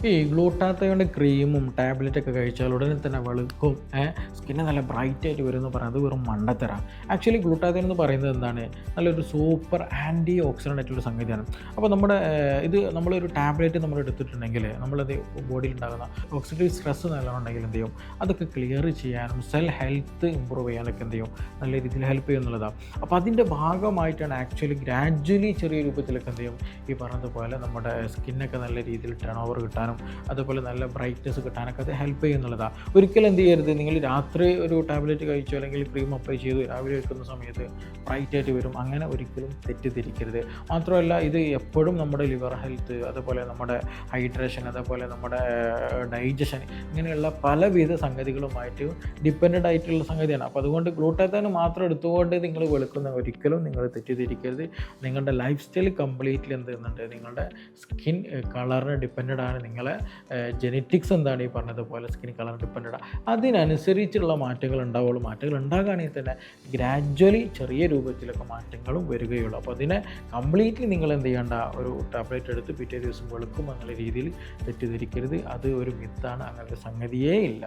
ഈ ഗ്ലൂട്ടാത്തയോണ്ട് ക്രീമും ടാബ്ലറ്റൊക്കെ കഴിച്ചാൽ ഉടനെ തന്നെ വെളുക്കും, സ്കിന്ന് നല്ല ബ്രൈറ്റ് ആയിട്ട് വരും എന്ന് പറയുന്നത് വെറും മണ്ടത്തരാണ്. ആക്ച്വലി ഗ്ലൂട്ടാത്തയോൺ എന്ന് പറയുന്നത് എന്താണ്? നല്ലൊരു സൂപ്പർ ആൻറ്റി ഓക്സിഡൻ്റ് ആയിട്ടുള്ള സംഗതിയാണ്. അപ്പോൾ നമ്മുടെ ഇത് നമ്മളൊരു ടാബ്ലറ്റ് നമ്മൾ എടുത്തിട്ടുണ്ടെങ്കിൽ നമ്മളത് ബോഡിയിൽ ഉണ്ടാകുന്ന ഓക്സിഡേറ്റീവ് സ്ട്രെസ് നല്ലോണം ഉണ്ടെങ്കിൽ എന്ത് ചെയ്യും? അതൊക്കെ ക്ലിയർ ചെയ്യാനും സെൽ ഹെൽത്ത് ഇമ്പ്രൂവ് ചെയ്യാനൊക്കെ എന്ത് ചെയ്യും? നല്ല രീതിയിൽ ഹെൽപ്പ് ചെയ്യും എന്നുള്ളതാണ്. അപ്പോൾ അതിൻ്റെ ഭാഗമായിട്ടാണ് ആക്ച്വലി ഗ്രാജ്വലി ചെറിയ രൂപത്തിലൊക്കെ എന്ത് ചെയ്യും? ഈ പറഞ്ഞതുപോലെ നമ്മുടെ സ്കിന്നൊക്കെ നല്ല രീതിയിൽ ടേൺ ഓവർ കിട്ടാനും അതുപോലെ നല്ല ബ്രൈറ്റ്നസ് കിട്ടാനൊക്കെ അത് ഹെൽപ്പ് ചെയ്യുന്നുള്ളതാണ്. ഒരിക്കലും എന്ത് ചെയ്യരുത്, നിങ്ങൾ രാത്രി ഒരു ടാബ്ലറ്റ് കഴിച്ചു അല്ലെങ്കിൽ ക്രീം അപ്ലൈ ചെയ്തു രാവിലെ വെക്കുന്ന സമയത്ത് ബ്രൈറ്റ് ആയിട്ട് വരും, അങ്ങനെ ഒരിക്കലും തെറ്റിദ്ധരിക്കരുത്. മാത്രമല്ല ഇത് എപ്പോഴും നമ്മുടെ ലിവർ ഹെൽത്ത്, അതുപോലെ നമ്മുടെ ഹൈഡ്രേഷൻ, അതേപോലെ നമ്മുടെ ഡൈജഷൻ, ഇങ്ങനെയുള്ള പലവിധ സംഗതികളുമായിട്ട് ഡിപ്പെൻഡൻ്റ് ആയിട്ടുള്ള സംഗതിയാണ്. അപ്പോൾ അതുകൊണ്ട് ഗ്ലൂട്ടാത്തയോൺ മാത്രം എടുത്തുകൊണ്ട് നിങ്ങൾ വെളുക്കുന്ന ഒരിക്കലും നിങ്ങൾ തെറ്റിദ്ധരിക്കരുത്. നിങ്ങളുടെ ലൈഫ് സ്റ്റൈൽ കംപ്ലീറ്റ്ലി എന്ത് ചെയ്യുന്നുണ്ട്? നിങ്ങളുടെ സ്കിൻ കളറിന് ഡിപ്പെൻഡൻ്റ് ആണ്. നിങ്ങളെ ജെനറ്റിക്സ് എന്താണ് ഈ പറഞ്ഞതുപോലെ സ്കിൻ കളർ ഡിപ്പെൻഡൻ്റ്, അതിനനുസരിച്ചുള്ള മാറ്റങ്ങൾ ഉണ്ടാവുള്ളൂ. മാറ്റങ്ങൾ ഉണ്ടാകുകയാണെങ്കിൽ തന്നെ ഗ്രാജ്വലി ചെറിയ രൂപത്തിലൊക്കെ മാറ്റങ്ങളും വരികയുള്ളൂ. അപ്പോൾ അതിനെ കംപ്ലീറ്റ്ലി നിങ്ങൾ എന്ത് ചെയ്യേണ്ട? ഒരു ടാബ്ലറ്റ് എടുത്ത് പിറ്റേ ദിവസം വെളുക്കും എന്നുള്ള രീതിയിൽ തെറ്റിദ്ധരിക്കരുത്. അത് ഒരു മിത്താണ്, അങ്ങനത്തെ സംഗതിയേ ഇല്ല.